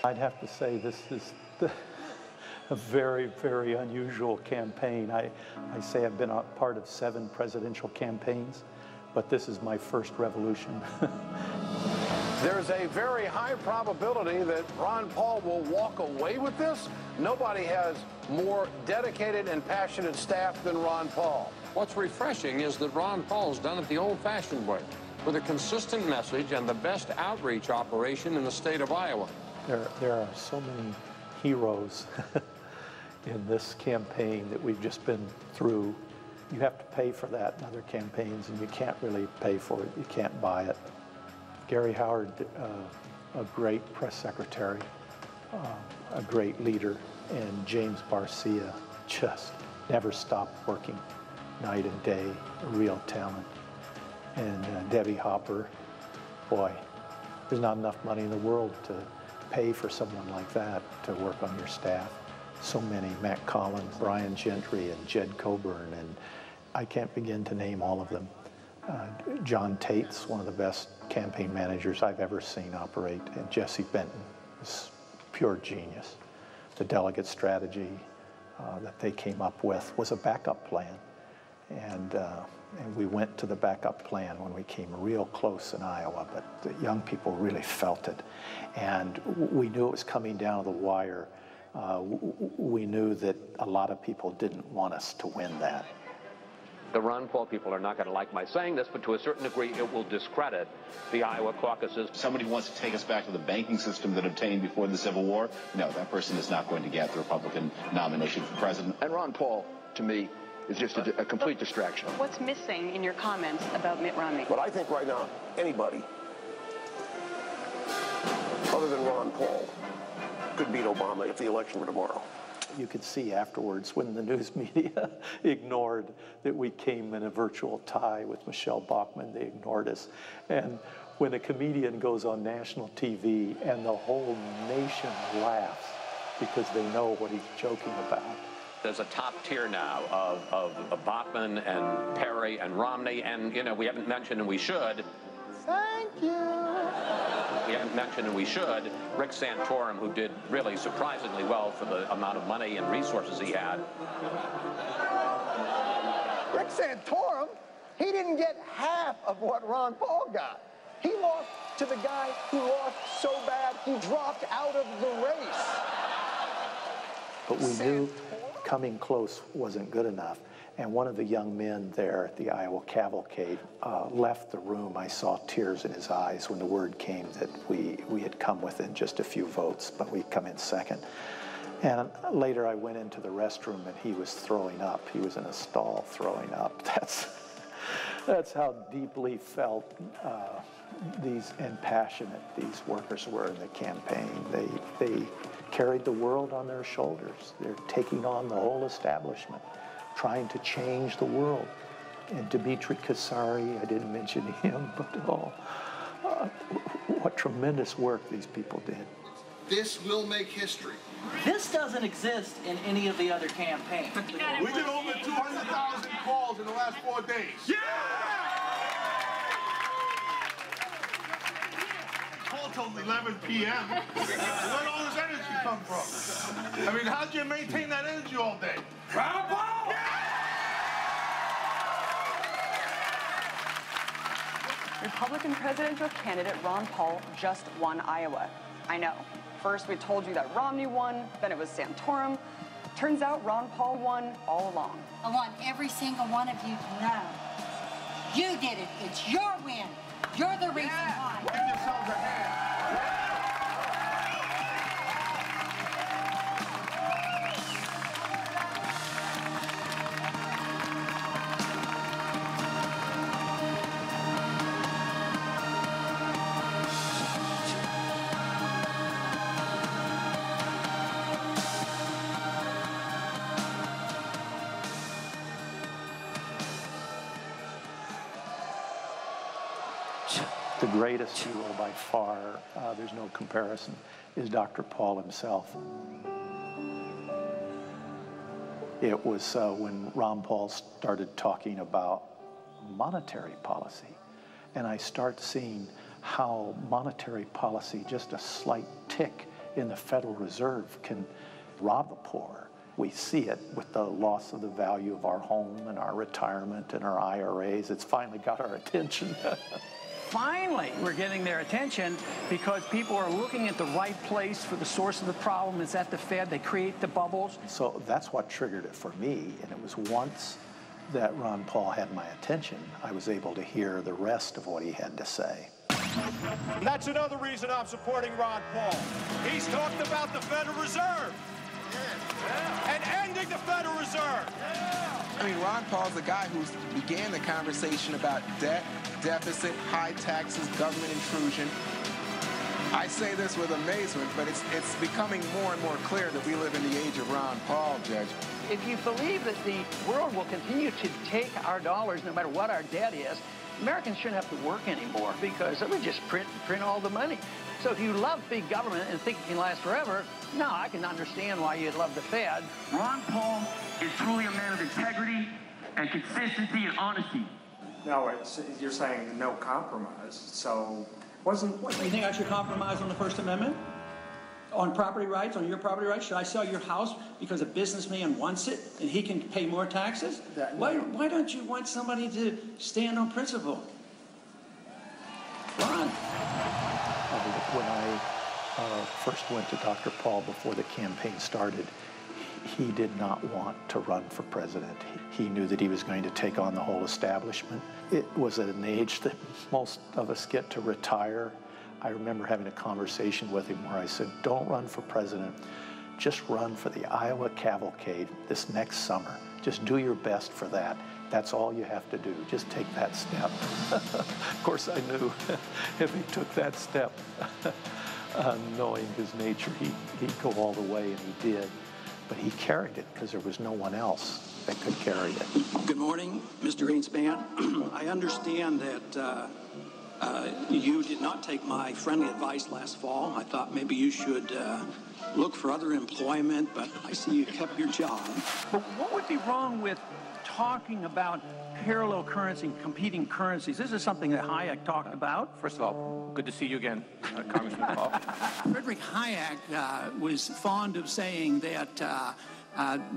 I'd have to say this is a very, very unusual campaign. I say I've been a part of 7 presidential campaigns, but this is my first revolution. There's a very high probability that Ron Paul will walk away with this. Nobody has more dedicated and passionate staff than Ron Paul. What's refreshing is that Ron Paul's done it the old-fashioned way, with a consistent message and the best outreach operation in the state of Iowa. There are so many heroes in this campaign that we've just been through. You have to pay for that in other campaigns, and you can't really pay for it. You can't buy it. Gary Howard, a great press secretary, a great leader, and James Barcia just never stopped working night and day, a real talent. And Debbie Hopper, boy, there's not enough money in the world to pay for someone like that to work on your staff. So many, Matt Collins, Brian Gentry, and Jed Coburn, and I can't begin to name all of them. John Tate's one of the best campaign managers I've ever seen operate, and Jesse Benton is pure genius. The delegate strategy that they came up with was a backup plan, and we went to the backup plan when we came real close in Iowa, but the young people really felt it, and we knew it was coming down to the wire. We knew that a lot of people didn't want us to win that. The Ron Paul people are not going to like my saying this, but to a certain degree it will discredit the Iowa caucuses. Somebody wants to take us back to the banking system that obtained before the Civil War. No, that person is not going to get the Republican nomination for president. And Ron Paul, to me, is just a complete distraction. What's missing in your comments about Mitt Romney? But I think right now, anybody other than Ron Paul could beat Obama if the election were tomorrow. You could see afterwards when the news media ignored that we came in a virtual tie with Michelle Bachmann. They ignored us. And when a comedian goes on national TV and the whole nation laughs because they know what he's joking about. There's a top tier now of Bachmann and Perry and Romney, and, you know, we haven't mentioned, and we should. Thank you. We haven't mentioned, and we should, Rick Santorum, who did really surprisingly well for the amount of money and resources he had. Rick Santorum, he didn't get half of what Ron Paul got. He lost to the guy who lost so bad he dropped out of the race. But we knew coming close wasn't good enough. And one of the young men there at the Iowa Cavalcade left the room. I saw tears in his eyes when the word came that we had come within just a few votes, but we'd come in second. And later I went into the restroom and he was throwing up. He was in a stall throwing up. That's how deeply felt and passionate these workers were in the campaign. They carried the world on their shoulders. They're taking on the whole establishment, trying to change the world. And Dimitri Kassari, I didn't mention him, but what tremendous work these people did. This will make history. This doesn't exist in any of the other campaigns. We did over 200,000 calls in the last 4 days. Yeah! Call till 11 p.m. Where'd all this energy come from? I mean, how'd you maintain that energy all day? Ron Paul! Yeah! Republican presidential candidate Ron Paul just won Iowa. I know. First we told you that Romney won, then it was Santorum. Turns out Ron Paul won all along. I want every single one of you to know. You did it. It's your win. You're the reason why. Give yourselves a hand. The greatest hero by far, there's no comparison, is Dr. Paul himself. It was when Ron Paul started talking about monetary policy, and I start seeing how monetary policy, just a slight tick in the Federal Reserve can rob the poor. We see it with the loss of the value of our home and our retirement and our IRAs. It's finally got our attention. Finally, we're getting their attention because people are looking at the right place for the source of the problem. It's at the Fed. They create the bubbles. So that's what triggered it for me. And it was once that Ron Paul had my attention, I was able to hear the rest of what he had to say. That's another reason I'm supporting Ron Paul. He's talked about the Federal Reserve and ending the Federal Reserve. I mean, Ron Paul's the guy who began the conversation about debt, deficit, high taxes, government intrusion. I say this with amazement, but it's becoming more and more clear that we live in the age of Ron Paul, Judge. If you believe that the world will continue to take our dollars no matter what our debt is, Americans shouldn't have to work anymore because they would just print all the money. So if you love big government and think it can last forever, no, I can understand why you'd love the Fed. Ron Paul is truly a man of integrity and consistency and honesty. No, you're saying no compromise. So wasn't... What, do you think I should compromise on the First Amendment? On property rights, on your property rights? Should I sell your house because a businessman wants it and he can pay more taxes? Why don't you want somebody to stand on principle? Ron? When I first went to Dr. Paul before the campaign started, he did not want to run for president. He knew that he was going to take on the whole establishment. It was at an age that most of us get to retire. I remember having a conversation with him where I said, don't run for president, just run for the Iowa Cavalcade this next summer. Just do your best for that. That's all you have to do. Just take that step. Of course, I knew if he took that step, knowing his nature, he'd go all the way, and he did. But he carried it because there was no one else that could carry it. Good morning, Mr. Greenspan. I understand that you did not take my friendly advice last fall. I thought maybe you should look for other employment, but I see you kept your job. But what would be wrong with talking about parallel currency, competing currencies? This is something that Hayek talked about. First of all, good to see you again, Congressman Paul. Frederick Hayek was fond of saying that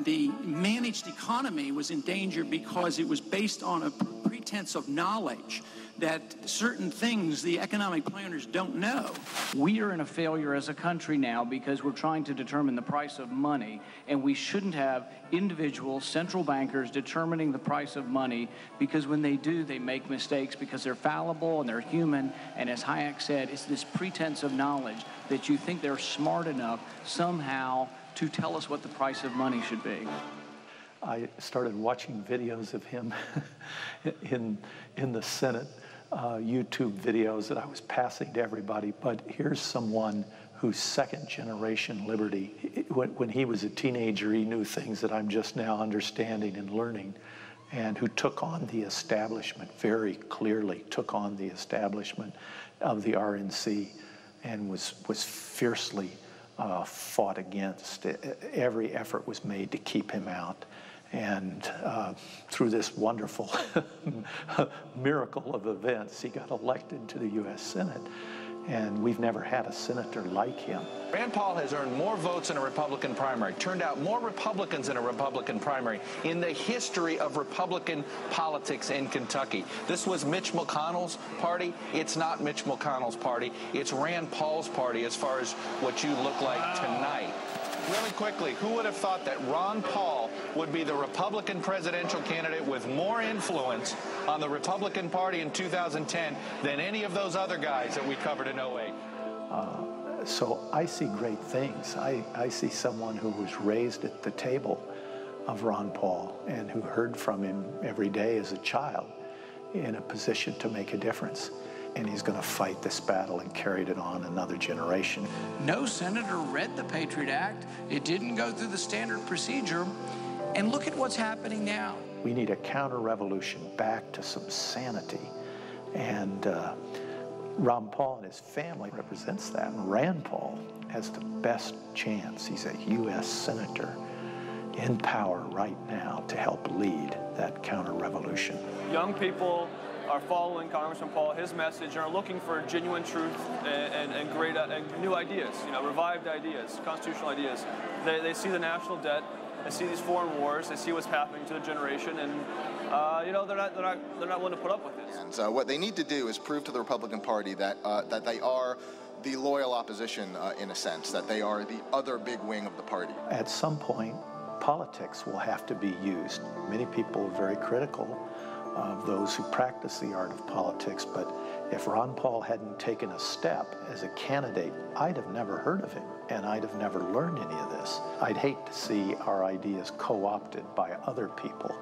the managed economy was in danger because it was based on a pretense of knowledge that certain things the economic planners don't know. We are in a failure as a country now because we're trying to determine the price of money, and we shouldn't have individual central bankers determining the price of money, because when they do, they make mistakes because they're fallible and they're human. And as Hayek said, it's this pretense of knowledge that you think they're smart enough somehow to tell us what the price of money should be. I started watching videos of him in the Senate, YouTube videos that I was passing to everybody. But here's someone who's second-generation liberty. When he was a teenager, he knew things that I'm just now understanding and learning, and who took on the establishment very clearly, took on the establishment of the RNC, and was fiercely fought against. Every effort was made to keep him out. And through this wonderful miracle of events, he got elected to the U.S. Senate. And we've never had a senator like him. Rand Paul has earned more votes in a Republican primary, turned out more Republicans in a Republican primary in the history of Republican politics in Kentucky. This was Mitch McConnell's party. It's not Mitch McConnell's party. It's Rand Paul's party as far as what you look like tonight. Really quickly, who would have thought that Ron Paul would be the Republican presidential candidate with more influence on the Republican Party in 2010 than any of those other guys that we covered in 08? So I see great things. I see someone who was raised at the table of Ron Paul and who heard from him every day as a child in a position to make a difference. And he's going to fight this battle and carry it on another generation. No senator read the Patriot Act. It didn't go through the standard procedure. And look at what's happening now. We need a counter-revolution back to some sanity. And Ron Paul and his family represents that. And Rand Paul has the best chance. He's a U.S. senator in power right now to help lead that counter-revolution. Young people are following Congressman Paul, his message, and are looking for genuine truth and great and new ideas, revived ideas, constitutional ideas. They see the national debt, they see these foreign wars, they see what's happening to the generation, and they're not willing to put up with this. And so what they need to do is prove to the Republican Party that that they are the loyal opposition in a sense, that they are the other big wing of the party. At some point, politics will have to be used. Many people are very critical of those who practice the art of politics, but if Ron Paul hadn't taken a step as a candidate, I'd have never heard of him, and I'd have never learned any of this. I'd hate to see our ideas co-opted by other people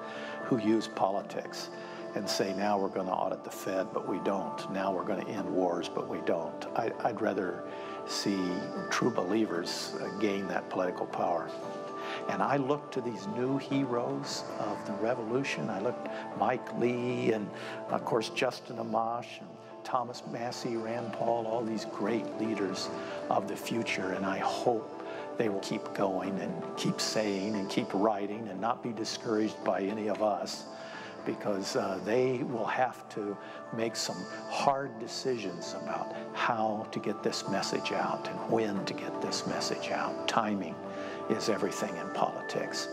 who use politics and say, now we're going to audit the Fed, but we don't. Now we're going to end wars, but we don't. I'd rather see true believers gain that political power. And I look to these new heroes of the revolution. I look Mike Lee and, of course, Justin Amash and Thomas Massey, Rand Paul, all these great leaders of the future. And I hope they will keep going and keep saying and keep writing and not be discouraged by any of us, because they will have to make some hard decisions about how to get this message out and when to get this message out. Timing is everything in politics.